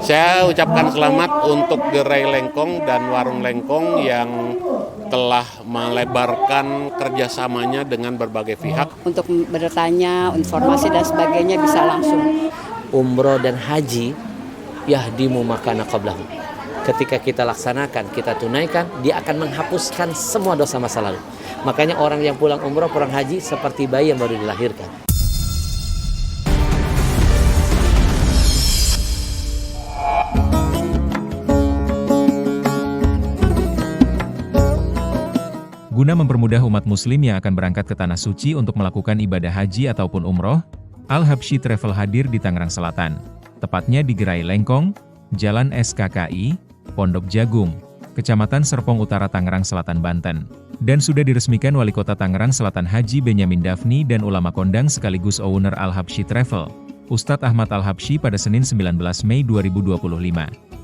Saya ucapkan selamat untuk Gerai Lengkong dan Warung Lengkong yang telah melebarkan kerjasamanya dengan berbagai pihak. Untuk bertanya, informasi dan sebagainya bisa langsung. Umroh dan haji, yahdimu makana qablahu. Ketika kita laksanakan, kita tunaikan, dia akan menghapuskan semua dosa masa lalu. Makanya orang yang pulang umroh, pulang haji seperti bayi yang baru dilahirkan. Guna mempermudah umat muslim yang akan berangkat ke Tanah Suci untuk melakukan ibadah haji ataupun umroh, Al-Habsyi Travel hadir di Tangerang Selatan, tepatnya di Gerai Lengkong, Jalan SKKI, Pondok Jagung, Kecamatan Serpong Utara, Tangerang Selatan, Banten. Dan sudah diresmikan Wali Kota Tangerang Selatan Haji Benyamin Dafni dan ulama kondang sekaligus owner Al-Habsyi Travel, Ustadz Ahmad Al-Habsyi pada Senin 19 Mei 2025.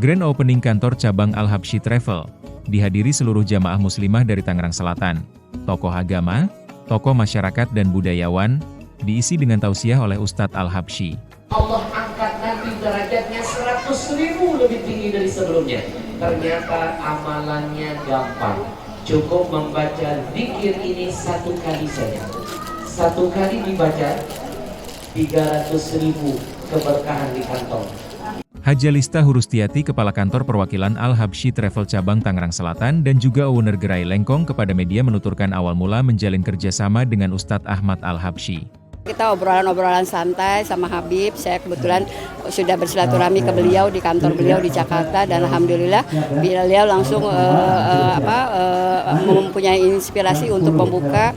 Grand Opening kantor cabang Al-Habsyi Travel dihadiri seluruh jamaah muslimah dari Tangerang Selatan, tokoh agama, tokoh masyarakat dan budayawan, diisi dengan tausiah oleh Ustadz Al-Habsyi. Allah angkat Nabi derajatnya 100.000 lebih tinggi dari sebelumnya. Ternyata amalannya gampang. Cukup membaca zikir ini satu kali saja. Satu kali dibaca 300.000 keberkahan di kantong. Haja Lista Hurustiati, Kepala Kantor Perwakilan Al-Habsyi Travel Cabang Tangerang Selatan dan juga owner Gerai Lengkong kepada media menuturkan awal mula menjalin kerjasama dengan Ustadz Ahmad Al-Habsyi. Kita obrolan-obrolan santai sama Habib. Saya kebetulan sudah bersilaturahmi ke beliau di kantor beliau di Jakarta dan alhamdulillah beliau langsung mempunyai inspirasi untuk membuka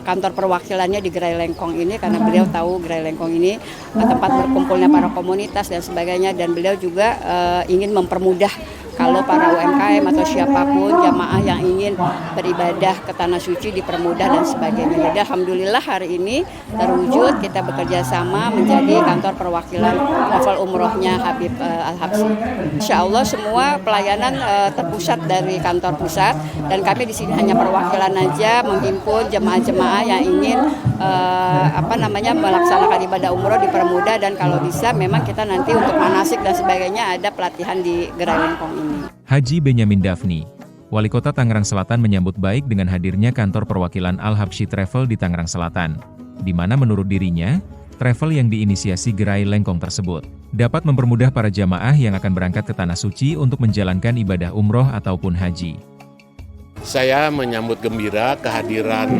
kantor perwakilannya di Gerai Lengkong ini karena beliau tahu Gerai Lengkong ini tempat berkumpulnya para komunitas dan sebagainya, dan beliau juga ingin mempermudah kalau para UMKM atau siapapun jamaah yang ingin beribadah ke Tanah Suci dipermudah dan sebagainya. Jadi alhamdulillah hari ini terwujud, kita bekerja sama menjadi kantor perwakilan travel umrohnya Habib Al-Habsyi. Insya Allah semua pelayanan terpusat dari kantor pusat dan kami di sini hanya perwakilan aja menghimpun jemaah-jemaah yang ingin melaksanakan ibadah umroh dipermudah, dan kalau bisa memang kita nanti untuk manasik dan sebagainya ada pelatihan di Gerai Lengkong ini. Haji Benyamin Dafni, Wali Kota Tangerang Selatan menyambut baik dengan hadirnya kantor perwakilan Al-Habsyi Travel di Tangerang Selatan, di mana menurut dirinya, travel yang diinisiasi Gerai Lengkong tersebut dapat mempermudah para jamaah yang akan berangkat ke Tanah Suci untuk menjalankan ibadah umroh ataupun haji. Saya menyambut gembira kehadiran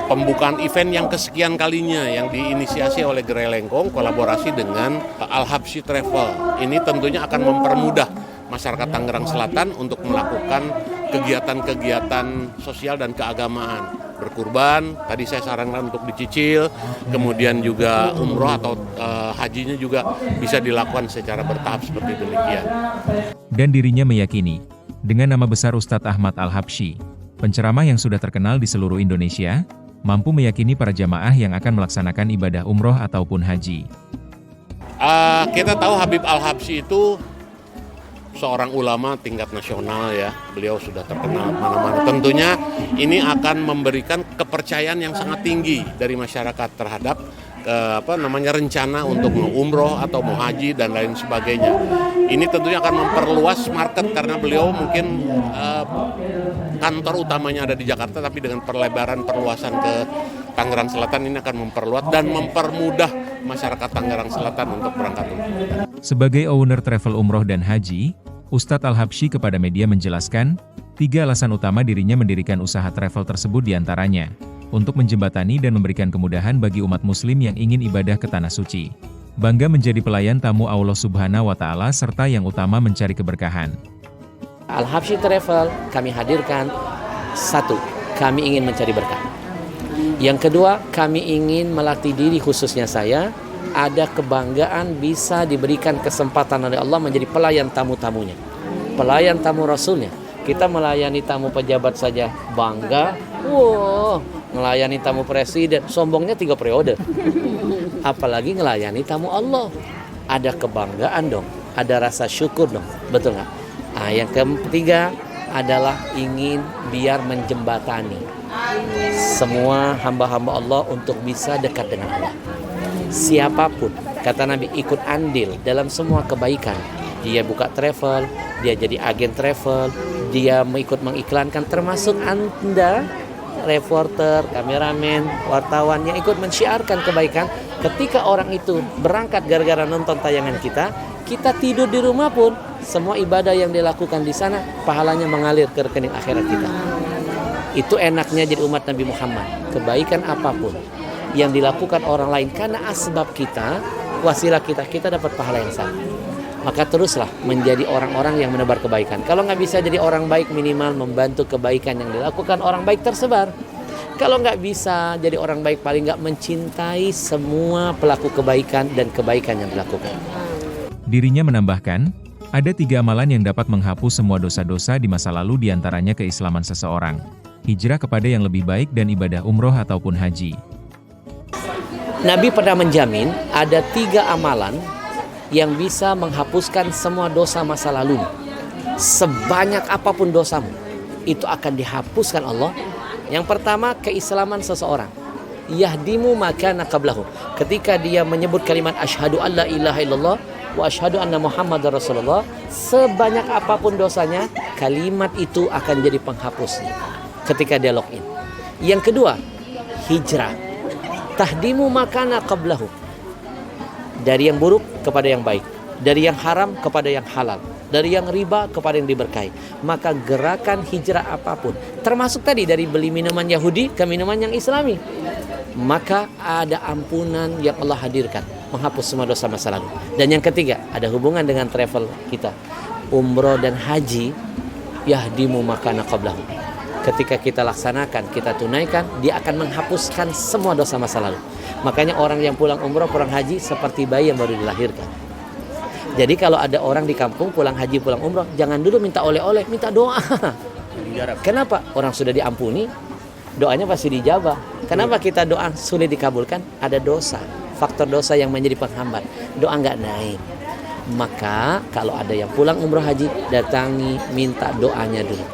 pembukaan event yang kesekian kalinya yang diinisiasi oleh Gerai Lengkong kolaborasi dengan Al-Habsyi Travel. Ini tentunya akan mempermudah masyarakat Tangerang Selatan untuk melakukan kegiatan-kegiatan sosial dan keagamaan. Berkurban, tadi saya sarankan untuk dicicil, kemudian juga umroh atau hajinya juga bisa dilakukan secara bertahap seperti demikian. Dan dirinya meyakini, dengan nama besar Ustadz Ahmad Al-Habsyi, penceramah yang sudah terkenal di seluruh Indonesia, mampu meyakini para jamaah yang akan melaksanakan ibadah umroh ataupun haji. Kita tahu Habib Al-Habsyi itu seorang ulama tingkat nasional ya, beliau sudah terkenal mana-mana. Tentunya ini akan memberikan kepercayaan yang sangat tinggi dari masyarakat terhadap rencana untuk mau umroh atau mau haji dan lain sebagainya. Ini tentunya akan memperluas market karena beliau mungkin kantor utamanya ada di Jakarta, tapi dengan perluasan ke Tangerang Selatan ini akan memperluas dan mempermudah masyarakat Tangerang Selatan untuk berangkat umroh. Sebagai owner travel umroh dan haji, Ustadz Al-Habsyi kepada media menjelaskan, 3 alasan utama dirinya mendirikan usaha travel tersebut diantaranya, untuk menjembatani dan memberikan kemudahan bagi umat muslim yang ingin ibadah ke Tanah Suci, bangga menjadi pelayan tamu Allah Subhanahu wa Ta'ala, serta yang utama mencari keberkahan. Al-Habsyi Travel kami hadirkan, 1, kami ingin mencari berkah. Yang kedua, kami ingin melatih diri, khususnya saya, ada kebanggaan bisa diberikan kesempatan oleh Allah menjadi pelayan tamu-tamunya, pelayan tamu Rasulnya. Kita melayani tamu pejabat saja bangga, melayani tamu presiden, sombongnya 3 periode. Apalagi ngelayani tamu Allah. Ada kebanggaan dong, ada rasa syukur dong, betul nggak? Yang ketiga adalah ingin biar menjembatani semua hamba-hamba Allah untuk bisa dekat dengan Allah. Siapapun, kata Nabi, ikut andil dalam semua kebaikan. Dia buka travel, dia jadi agen travel, dia ikut mengiklankan, termasuk Anda, reporter, kameramen, wartawan yang ikut mensyiarkan kebaikan. Ketika orang itu berangkat gara-gara nonton tayangan kita tidur di rumah pun, semua ibadah yang dilakukan di sana, pahalanya mengalir ke rekening akhirat kita. Itu enaknya jadi umat Nabi Muhammad. Kebaikan apapun yang dilakukan orang lain karena asbab kita, wasilah kita dapat pahala yang sama. Maka teruslah menjadi orang-orang yang menebar kebaikan. Kalau nggak bisa jadi orang baik, minimal membantu kebaikan yang dilakukan orang baik tersebar. Kalau nggak bisa jadi orang baik, paling nggak mencintai semua pelaku kebaikan dan kebaikan yang dilakukan. Dirinya menambahkan, ada 3 amalan yang dapat menghapus semua dosa-dosa di masa lalu, diantaranya keislaman seseorang, hijrah kepada yang lebih baik, dan ibadah umroh ataupun haji. Nabi pernah menjamin ada 3 amalan yang bisa menghapuskan semua dosa masa lalu. Sebanyak apapun dosamu, itu akan dihapuskan Allah. Yang pertama, keislaman seseorang. Yahdimu makana qablahu. Ketika dia menyebut kalimat asyhadu alla ilaha illallah wa asyhadu anna muhammadar rasulullah, sebanyak apapun dosanya, kalimat itu akan jadi penghapusnya ketika dia login. Yang kedua, hijrah. Tahdimu makana qablahu. Dari yang buruk kepada yang baik, dari yang haram kepada yang halal, dari yang riba kepada yang diberkahi. Maka gerakan hijrah apapun, termasuk tadi dari beli minuman Yahudi ke minuman yang Islami, maka ada ampunan yang Allah hadirkan, menghapus semua dosa masa lalu. Dan yang ketiga, ada hubungan dengan travel kita, umroh dan haji. Yahdimu makana qablahu. Ketika kita laksanakan, kita tunaikan, dia akan menghapuskan semua dosa masa lalu. Makanya orang yang pulang umroh, pulang haji seperti bayi yang baru dilahirkan. Jadi kalau ada orang di kampung pulang haji, pulang umroh, jangan dulu minta oleh-oleh, minta doa. Kenapa? Orang sudah diampuni, doanya pasti dijabah. Kenapa kita doa sulit dikabulkan? Ada dosa, faktor dosa yang menjadi penghambat. Doa nggak naik. Maka kalau ada yang pulang umroh haji, datangi, minta doanya dulu.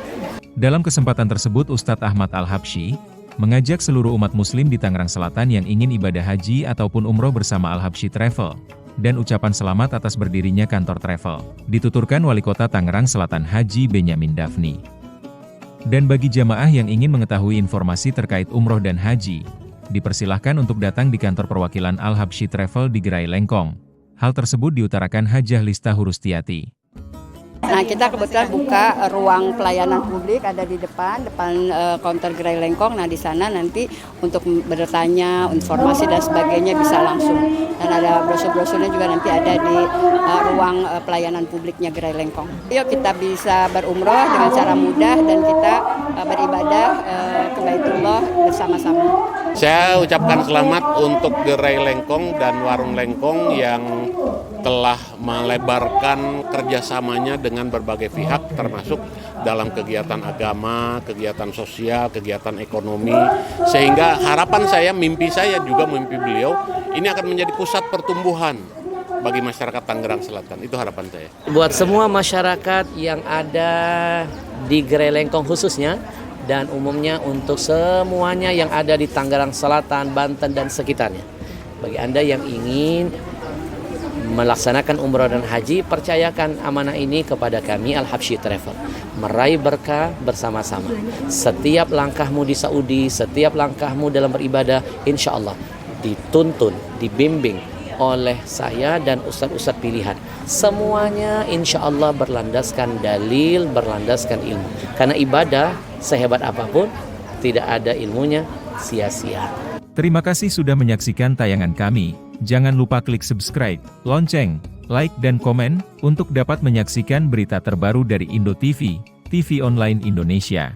Dalam kesempatan tersebut, Ustadz Ahmad Al-Habsyi mengajak seluruh umat muslim di Tangerang Selatan yang ingin ibadah haji ataupun umroh bersama Al-Habsyi Travel, dan ucapan selamat atas berdirinya kantor travel, dituturkan Wali Kota Tangerang Selatan Haji Benyamin Dafni. Dan bagi jamaah yang ingin mengetahui informasi terkait umroh dan haji, dipersilahkan untuk datang di kantor perwakilan Al-Habsyi Travel di Gerai Lengkong. Hal tersebut diutarakan Hajah Lista Hurustiati. Nah, kita kebetulan buka ruang pelayanan publik ada di depan counter Gerai Lengkong. Nah, di sana nanti untuk bertanya, informasi dan sebagainya bisa langsung. Dan ada brosur-brosurnya juga nanti ada di ruang pelayanan publiknya Gerai Lengkong. Yuk kita bisa berumroh dengan cara mudah dan kita beribadah ke Baitullah bersama-sama. Saya ucapkan selamat untuk Gerai Lengkong dan Warung Lengkong yang telah melebarkan kerjasamanya dengan berbagai pihak, termasuk dalam kegiatan agama, kegiatan sosial, kegiatan ekonomi, sehingga harapan saya, mimpi saya juga mimpi beliau, ini akan menjadi pusat pertumbuhan bagi masyarakat Tangerang Selatan. Itu harapan saya. Buat semua masyarakat yang ada di Gerai Lengkong khususnya, dan umumnya untuk semuanya yang ada di Tangerang Selatan, Banten, dan sekitarnya. Bagi Anda yang ingin melaksanakan umrah dan haji, percayakan amanah ini kepada kami Al-Habsyi Travel. Meraih berkah bersama-sama. Setiap langkahmu di Saudi, setiap langkahmu dalam beribadah, insya Allah dituntun, dibimbing oleh saya dan ustadz-ustadz pilihan. Semuanya insya Allah berlandaskan dalil, berlandaskan ilmu. Karena ibadah sehebat apapun, tidak ada ilmunya, sia-sia. Terima kasih sudah menyaksikan tayangan kami. Jangan lupa klik subscribe, lonceng, like dan komen, untuk dapat menyaksikan berita terbaru dari Indo TV, TV online Indonesia.